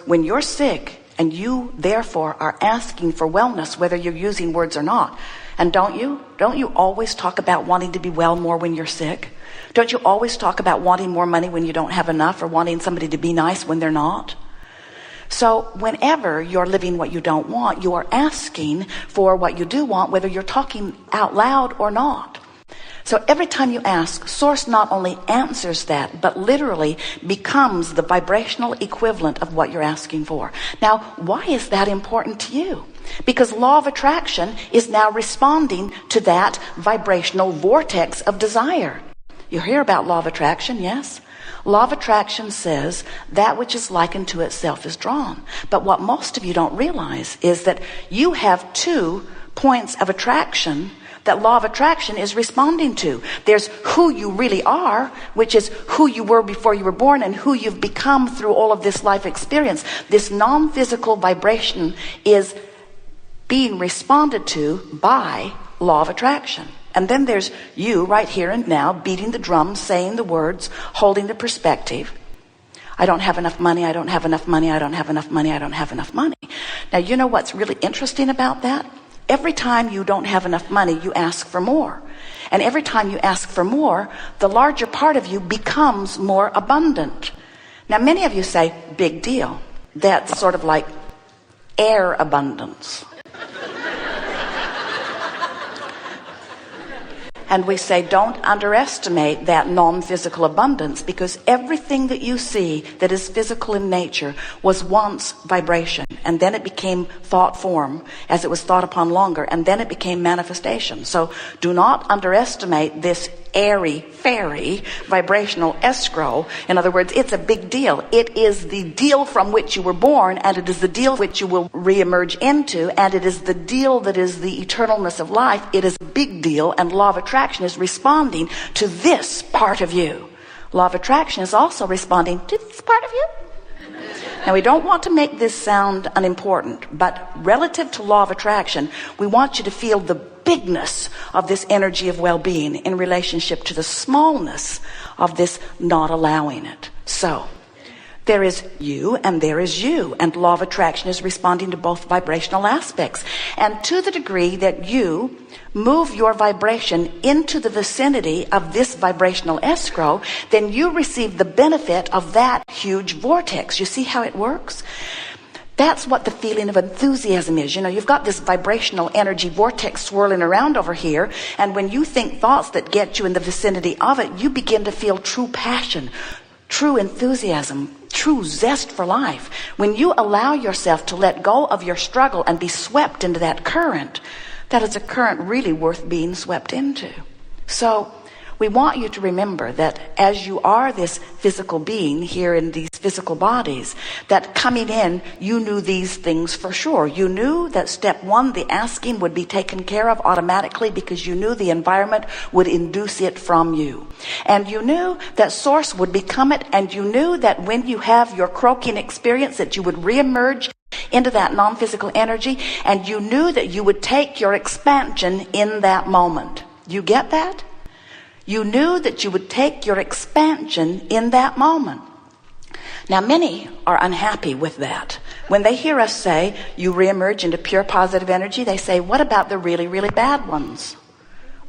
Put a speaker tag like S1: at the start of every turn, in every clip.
S1: when you're sick and you therefore are asking for wellness, whether you're using words or not, and don't you always talk about wanting to be well more when you're sick? Don't you always talk about wanting more money when you don't have enough, or wanting somebody to be nice when they're not? So whenever you're living what you don't want, you are asking for what you do want, whether you're talking out loud or not. So every time you ask, Source not only answers that, but literally becomes the vibrational equivalent of what you're asking for. Now, why is that important to you? Because law of attraction is now responding to that vibrational vortex of desire. You hear about law of attraction, yes? Law of attraction says that which is likened to itself is drawn. But what most of you don't realize is that you have 2 points of attraction that law of attraction is responding to. There's who you really are, which is who you were before you were born, and who you've become through all of this life experience. This non-physical vibration is being responded to by law of attraction. And then there's you right here and now, beating the drum, saying the words, holding the perspective. I don't have enough money, I don't have enough money, I don't have enough money, I don't have enough money. Now, you know what's really interesting about that? Every time you don't have enough money, you ask for more. And every time you ask for more, the larger part of you becomes more abundant. Now, many of you say, big deal. That's sort of like air abundance. And we say, don't underestimate that non-physical abundance, because everything that you see that is physical in nature was once vibration, and then it became thought form as it was thought upon longer, and then it became manifestation. So do not underestimate this airy, fairy, vibrational escrow. In other words, it's a big deal. It is the deal from which you were born, and it is the deal which you will reemerge into, and it is the deal that is the eternalness of life. It is a big deal, and law of attraction is responding to this part of you. Law of attraction is also responding to this part of you. Now, we don't want to make this sound unimportant, but relative to law of attraction, we want you to feel the bigness of this energy of well-being in relationship to the smallness of this not allowing it. So, there is you and there is you, and law of attraction is responding to both vibrational aspects. And to the degree that you move your vibration into the vicinity of this vibrational escrow, then you receive the benefit of that huge vortex. You see how it works? That's what the feeling of enthusiasm is. You know, you've got this vibrational energy vortex swirling around over here, and when you think thoughts that get you in the vicinity of it, you begin to feel true passion, true enthusiasm, true zest for life. When you allow yourself to let go of your struggle and be swept into that current, that is a current really worth being swept into. So we want you to remember that as you are this physical being here in these physical bodies, that coming in, you knew these things for sure. You knew that step 1, the asking, would be taken care of automatically, because you knew the environment would induce it from you. And you knew that source would become it, and you knew that when you have your croaking experience, that you would reemerge into that non-physical energy, and you knew that you would take your expansion in that moment. You get that? You knew that you would take your expansion in that moment. Now, many are unhappy with that. When they hear us say, you reemerge into pure positive energy, they say, what about the really, really bad ones?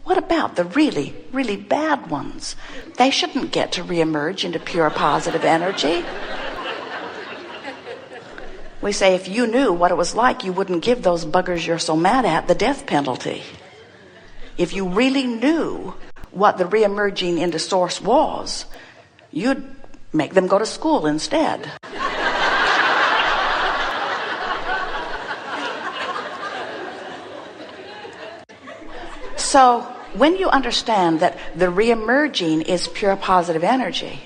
S1: What about the really, really bad ones? They shouldn't get to reemerge into pure positive energy. We say, if you knew what it was like, you wouldn't give those buggers you're so mad at the death penalty. If you really knew what the reemerging into source was, you'd make them go to school instead. So when you understand that the reemerging is pure positive energy,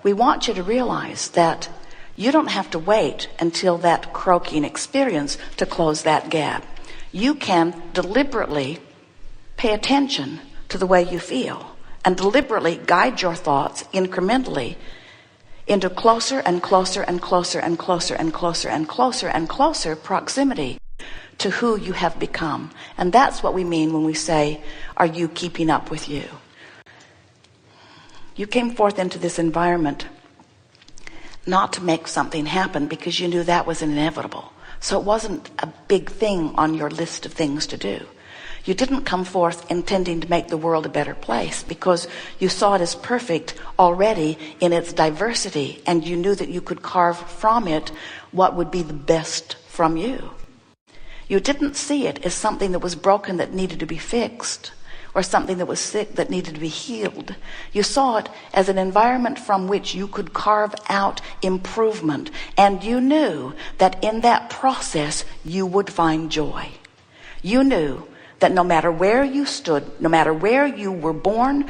S1: we want you to realize that you don't have to wait until that croaking experience to close that gap. You can deliberately pay attention to the way you feel and deliberately guide your thoughts incrementally into closer and closer and closer and closer and closer and closer and closer proximity to who you have become. And that's what we mean when we say, are you keeping up with you? You came forth into this environment not to make something happen because you knew that was inevitable. So it wasn't a big thing on your list of things to do. You didn't come forth intending to make the world a better place because you saw it as perfect already in its diversity, and you knew that you could carve from it what would be the best from you. You didn't see it as something that was broken that needed to be fixed, or something that was sick that needed to be healed. You saw it as an environment from which you could carve out improvement, and you knew that in that process you would find joy. You knew that no matter where you stood, no matter where you were born,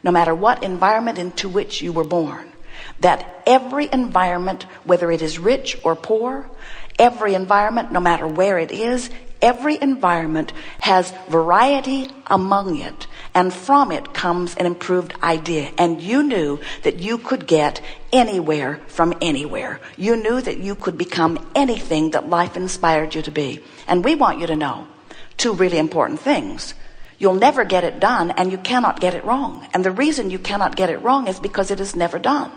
S1: no matter what environment into which you were born, that every environment, whether it is rich or poor, every environment, no matter where it is, every environment has variety among it, and from it comes an improved idea. And you knew that you could get anywhere from anywhere. You knew that you could become anything that life inspired you to be. And we want you to know two really important things. You'll never get it done, and you cannot get it wrong. And the reason you cannot get it wrong is because it is never done.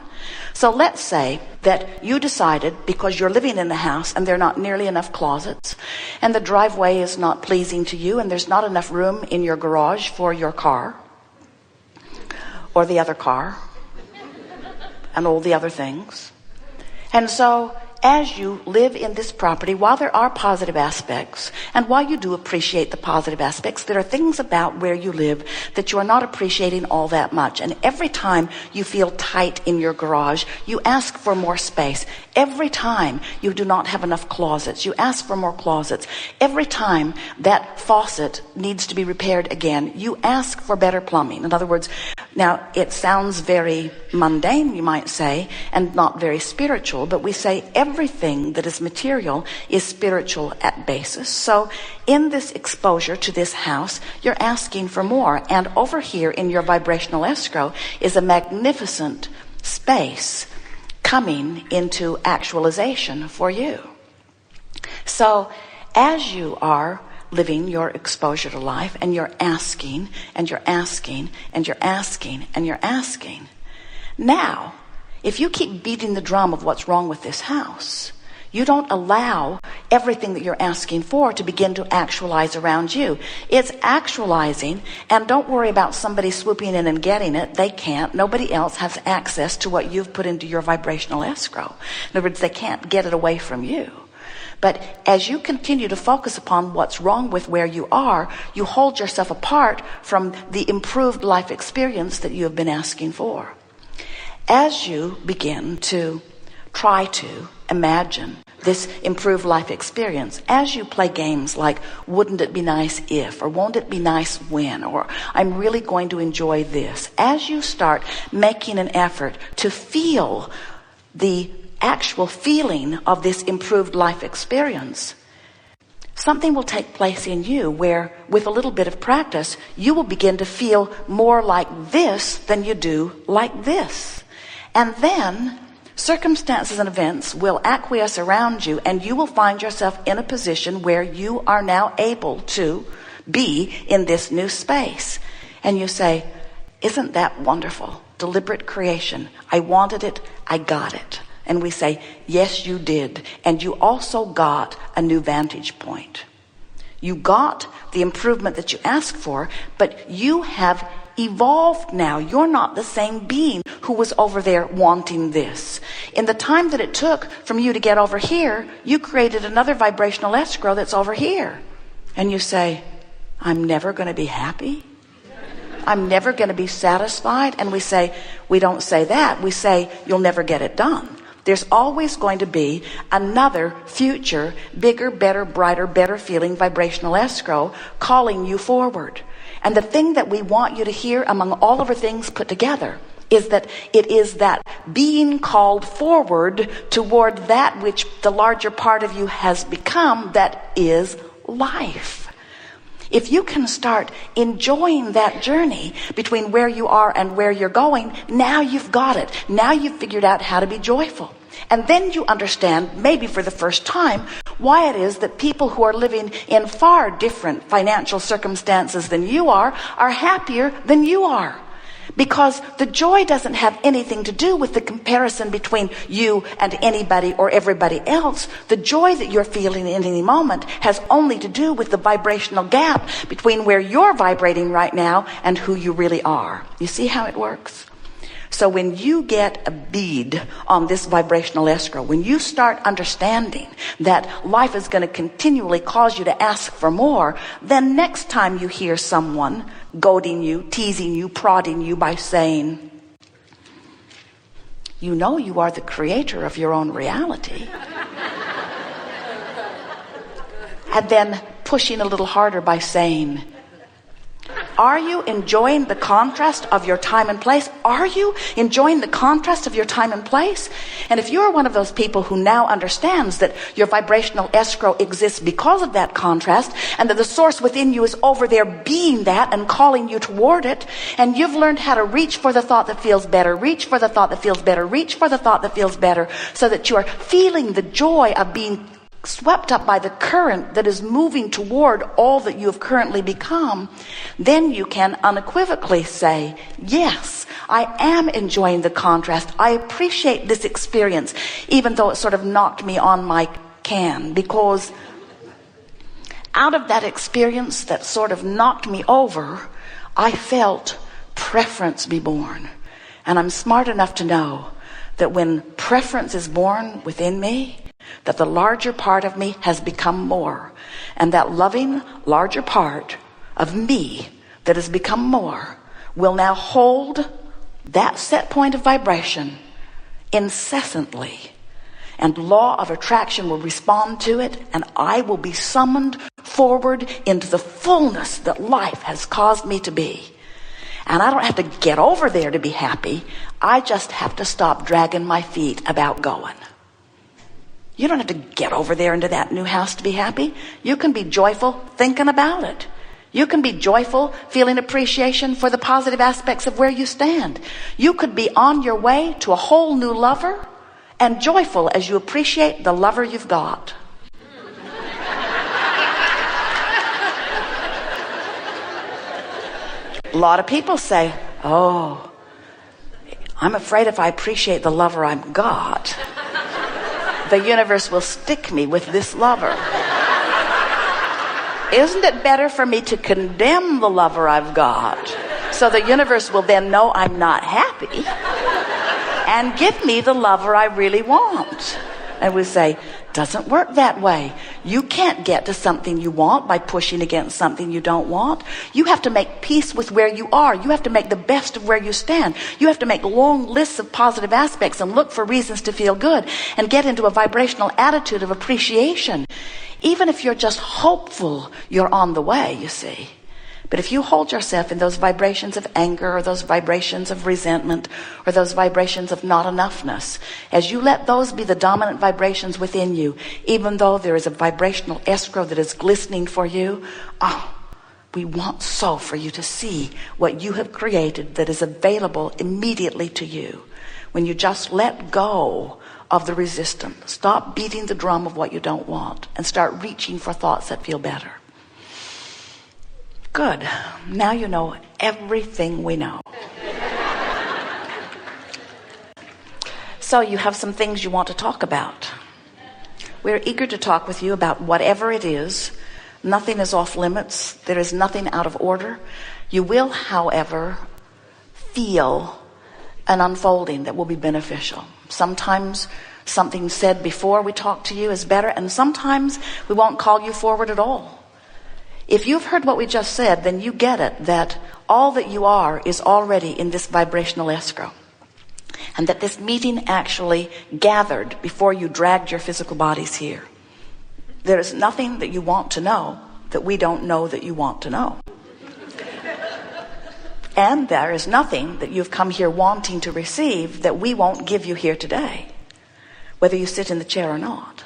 S1: So let's say that you decided, because you're living in the house and there are not nearly enough closets, and the driveway is not pleasing to you, and there's not enough room in your garage for your car, or the other car, and all the other things. And so as you live in this property, while there are positive aspects, and while you do appreciate the positive aspects, there are things about where you live that you are not appreciating all that much. And every time you feel tight in your garage, you ask for more space. Every time you do not have enough closets, you ask for more closets. Every time that faucet needs to be repaired again, you ask for better plumbing. In other words, now it sounds very mundane, you might say, and not very spiritual, but we say everything that is material is spiritual at basis. So in this exposure to this house, you're asking for more. And over here in your vibrational escrow is a magnificent space coming into actualization for you. So as you are living your exposure to life, and you're asking, and you're asking, and you're asking, and you're asking, now, if you keep beating the drum of what's wrong with this house, you don't allow everything that you're asking for to begin to actualize around you. It's actualizing, and don't worry about somebody swooping in and getting it. They can't. Nobody else has access to what you've put into your vibrational escrow. In other words, they can't get it away from you. But as you continue to focus upon what's wrong with where you are, you hold yourself apart from the improved life experience that you have been asking for. As you begin to try to imagine this improved life experience, as you play games like, wouldn't it be nice if, or won't it be nice when, or I'm really going to enjoy this, as you start making an effort to feel the actual feeling of this improved life experience, something will take place in you where, with a little bit of practice, you will begin to feel more like this than you do like this. And then circumstances and events will acquiesce around you, and you will find yourself in a position where you are now able to be in this new space. And you say, isn't that wonderful? Deliberate creation. I wanted it. I got it. And we say, yes, you did. And you also got a new vantage point. You got the improvement that you asked for, but you have evolved now. You're not the same being who was over there wanting this. In the time that it took from you to get over here, you created another vibrational escrow that's over here. And you say, I'm never going to be happy. I'm never going to be satisfied. And we say, we don't say that. We say, you'll never get it done. There's always going to be another future, bigger, better, brighter, better feeling vibrational escrow calling you forward. And the thing that we want you to hear among all of our things put together is that it is that being called forward toward that which the larger part of you has become, that is life. If you can start enjoying that journey between where you are and where you're going, now you've got it. Now you've figured out how to be joyful. And then you understand, maybe for the first time, why it is that people who are living in far different financial circumstances than you are happier than you are. Because the joy doesn't have anything to do with the comparison between you and anybody or everybody else. The joy that you're feeling in any moment has only to do with the vibrational gap between where you're vibrating right now and who you really are. You see how it works? So when you get a bead on this vibrational escrow, when you start understanding that life is going to continually cause you to ask for more, then next time you hear someone goading you, teasing you, prodding you by saying, you know you are the creator of your own reality. And then pushing a little harder by saying, are you enjoying the contrast of your time and place? Are you enjoying the contrast of your time and place? And if you're one of those people who now understands that your vibrational escrow exists because of that contrast, and that the source within you is over there being that and calling you toward it, and you've learned how to reach for the thought that feels better, reach for the thought that feels better, reach for the thought that feels better, so that you are feeling the joy of being swept up by the current that is moving toward all that you have currently become, then you can unequivocally say, yes, I am enjoying the contrast. I appreciate this experience, even though it sort of knocked me on my can, because out of that experience that sort of knocked me over, I felt preference be born. And I'm smart enough to know that when preference is born within me, that the larger part of me has become more, and that loving larger part of me that has become more will now hold that set point of vibration incessantly, and law of attraction will respond to it, and I will be summoned forward into the fullness that life has caused me to be. And I don't have to get over there to be happy. I just have to stop dragging my feet about going. You don't have to get over there into that new house to be happy. You can be joyful thinking about it. You can be joyful feeling appreciation for the positive aspects of where you stand. You could be on your way to a whole new lover and joyful as you appreciate the lover you've got. A lot of people say, oh, I'm afraid if I appreciate the lover I've got, the universe will stick me with this lover. Isn't it better for me to condemn the lover I've got, so the universe will then know I'm not happy and give me the lover I really want? And we say, doesn't work that way. You can't get to something you want by pushing against something you don't want. You have to make peace with where you are. You have to make the best of where you stand. You have to make long lists of positive aspects and look for reasons to feel good and get into a vibrational attitude of appreciation. Even if you're just hopeful, you're on the way, you see. But if you hold yourself in those vibrations of anger, or those vibrations of resentment, or those vibrations of not enoughness, as you let those be the dominant vibrations within you, even though there is a vibrational escrow that is glistening for you, we want so for you to see what you have created that is available immediately to you. When you just let go of the resistance, stop beating the drum of what you don't want, and start reaching for thoughts that feel better. Good. Now you know everything we know. So you have some things you want to talk about. We're eager to talk with you about whatever it is. Nothing is off limits. There is nothing out of order. You will, however, feel an unfolding that will be beneficial. Sometimes something said before we talk to you is better, and sometimes we won't call you forward at all. If you've heard what we just said, then you get it, that all that you are is already in this vibrational escrow. And that this meeting actually gathered before you dragged your physical bodies here. There is nothing that you want to know that we don't know that you want to know. And there is nothing that you've come here wanting to receive that we won't give you here today, whether you sit in the chair or not.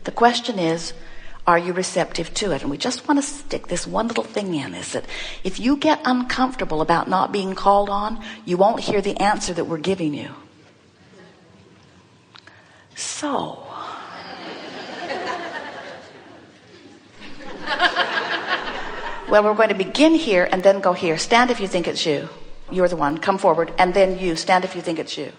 S1: The question is, are you receptive to it? And we just want to stick this one little thing in, is that if you get uncomfortable about not being called on, you won't hear the answer that we're giving you. So, well, we're going to begin here and then go here. Stand if you think it's you. You're the one. Come forward. And then you. Stand if you think it's you.